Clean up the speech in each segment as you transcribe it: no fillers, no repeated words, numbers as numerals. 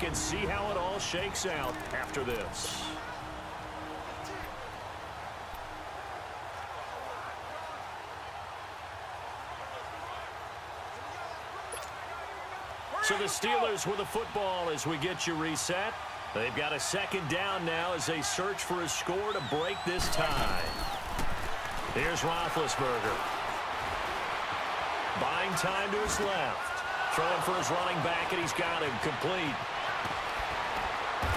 back and see how it all shakes out after this. So the Steelers with the football as we get you reset. They've got a second down now as they search for a score to break this tie. Here's Roethlisberger. Buying time to his left. Throwing for his running back, and he's got him complete.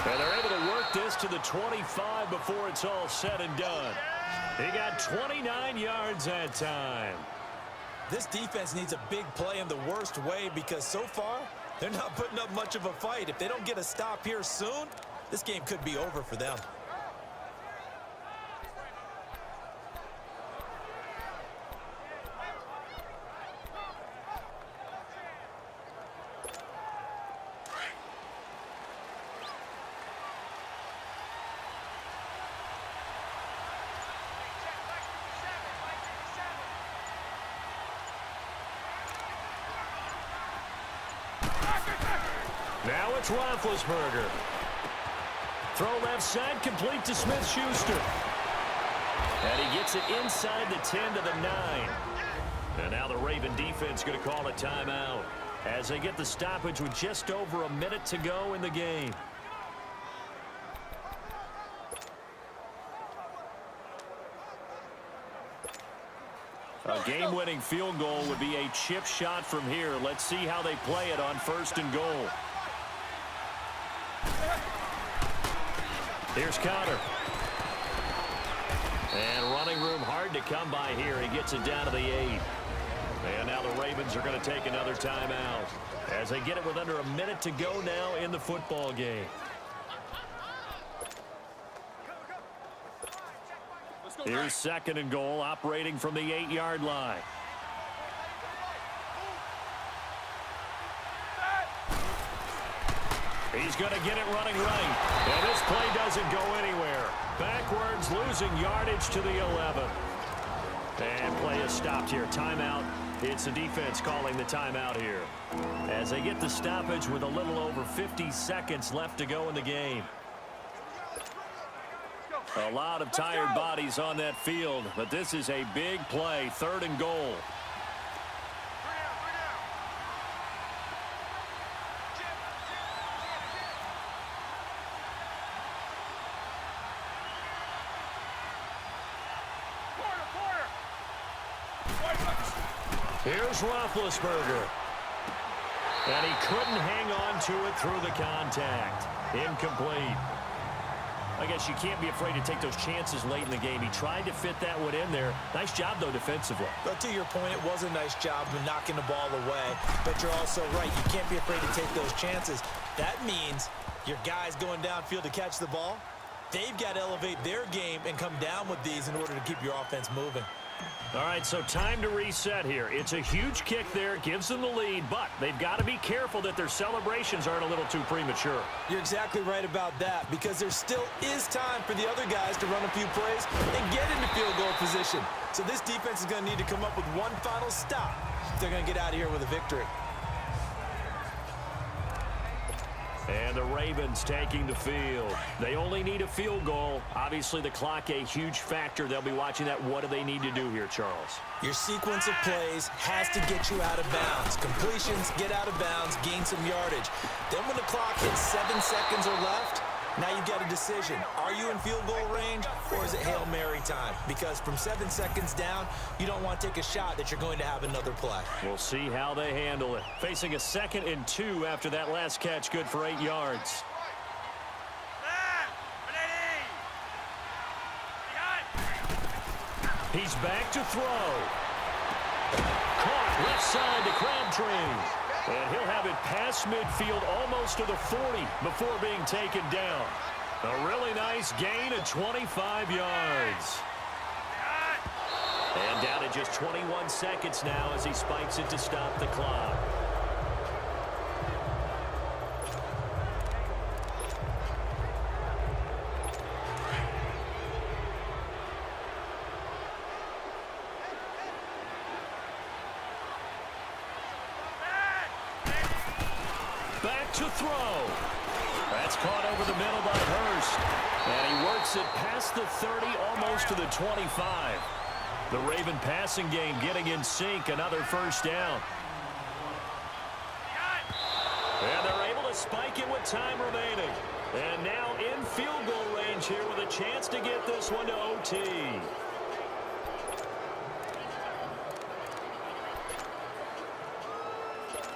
And they're able to work this to the 25 before it's all said and done. He got 29 yards that time. This defense needs a big play in the worst way because so far, they're not putting up much of a fight. If they don't get a stop here soon, this game could be over for them. Now it's Roethlisberger. Throw left side, complete to Smith-Schuster. And he gets it inside the 10 to the 9. And now the Raven defense going to call a timeout as they get the stoppage with just over a minute to go in the game. A game-winning field goal would be a chip shot from here. Let's see how they play it on 1st and goal. Here's Conner. And running room hard to come by here. He gets it down to the 8. And now the Ravens are going to take another timeout as they get it with under a minute to go now in the football game. Here's 2nd and goal, operating from the 8-yard line. He's going to get it running right. And this play doesn't go anywhere. Backwards, losing yardage to the 11. And play is stopped here. Timeout. It's the defense calling the timeout here as they get the stoppage with a little over 50 seconds left to go in the game. A lot of tired bodies on that field, but this is a big play. 3rd and goal. Here's Roethlisberger. And he couldn't hang on to it through the contact. Incomplete. I guess you can't be afraid to take those chances late in the game. He tried to fit that one in there. Nice job, though, defensively. But to your point, it was a nice job of knocking the ball away. But you're also right. You can't be afraid to take those chances. That means your guys going downfield to catch the ball, they've got to elevate their game and come down with these in order to keep your offense moving. All right, so time to reset here. It's a huge kick there, gives them the lead, but they've got to be careful that their celebrations aren't a little too premature. You're exactly right about that because there still is time for the other guys to run a few plays and get into field goal position. So this defense is going to need to come up with one final stop if they're going to get out of here with a victory. And the Ravens taking the field. They only need a field goal. Obviously, the clock a huge factor. They'll be watching that. What do they need to do here, Charles? Your sequence of plays has to get you out of bounds. Completions, get out of bounds, gain some yardage. Then when the clock hits 7 seconds or left, now you've got a decision. Are you in field goal range or is it Hail Mary time? Because from 7 seconds down, you don't want to take a shot that you're going to have another play. We'll see how they handle it. Facing a 2nd and 2 after that last catch, good for 8 yards. He's back to throw. Caught left side to Crabtree. And he'll have it past midfield almost to the 40 before being taken down. A really nice gain of 25 yards. And down to just 21 seconds now as he spikes it to stop the clock. Back to throw. That's caught over the middle by Hurst. And he works it past the 30, almost to the 25. The Raven passing game getting in sync, another first down. And they're able to spike it with time remaining. And now in field goal range here with a chance to get this one to OT.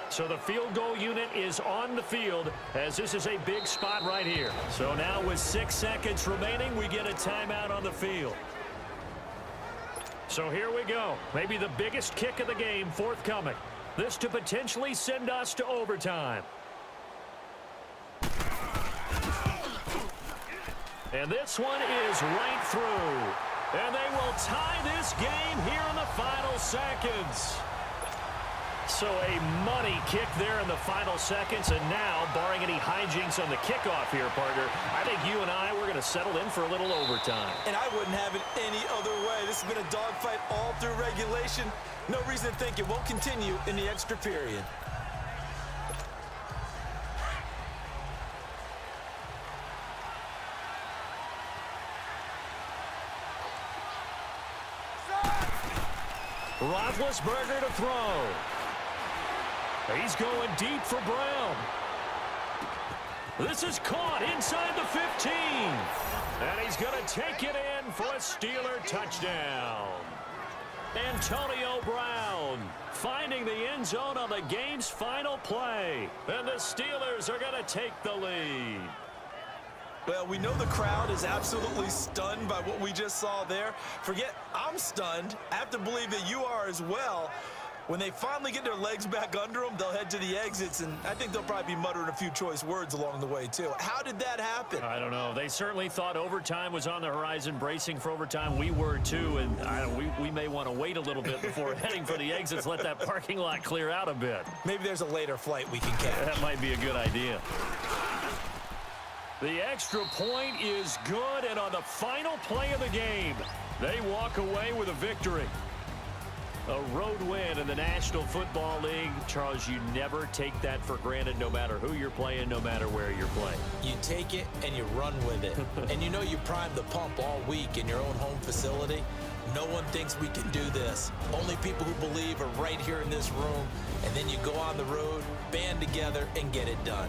So the field goal unit is on the field as this is a big spot right here. So now with 6 seconds remaining, we get a timeout on the field. So here we go. Maybe the biggest kick of the game forthcoming. This to potentially send us to overtime. And this one is right through. And they will tie this game here in the final seconds. So a money kick there in the final seconds. And now, barring any hijinks on the kickoff here, partner, I think you and I, we're going to settle in for a little overtime. And I wouldn't have it any other way. This has been a dogfight all through regulation. No reason to think it won't continue in the extra period. Roethlisberger to throw. He's going deep for Brown. This is caught inside the 15. And he's going to take it in for a Steeler touchdown. Antonio Brown finding the end zone on the game's final play. And the Steelers are going to take the lead. Well, we know the crowd is absolutely stunned by what we just saw there. Forget I'm stunned. I have to believe that you are as well. When they finally get their legs back under them, they'll head to the exits, and I think they'll probably be muttering a few choice words along the way, too. How did that happen? I don't know. They certainly thought overtime was on the horizon, bracing for overtime. We were, too, and we may want to wait a little bit before heading for the exits, let that parking lot clear out a bit. Maybe there's a later flight we can catch. That might be a good idea. The extra point is good, and on the final play of the game, they walk away with a victory. A road win in the National Football League. Charles, you never take that for granted, no matter who you're playing, no matter where you're playing. You take it and you run with it. And you know you primed the pump all week in your own home facility. No one thinks we can do this. Only people who believe are right here in this room. And then you go on the road, band together, and get it done.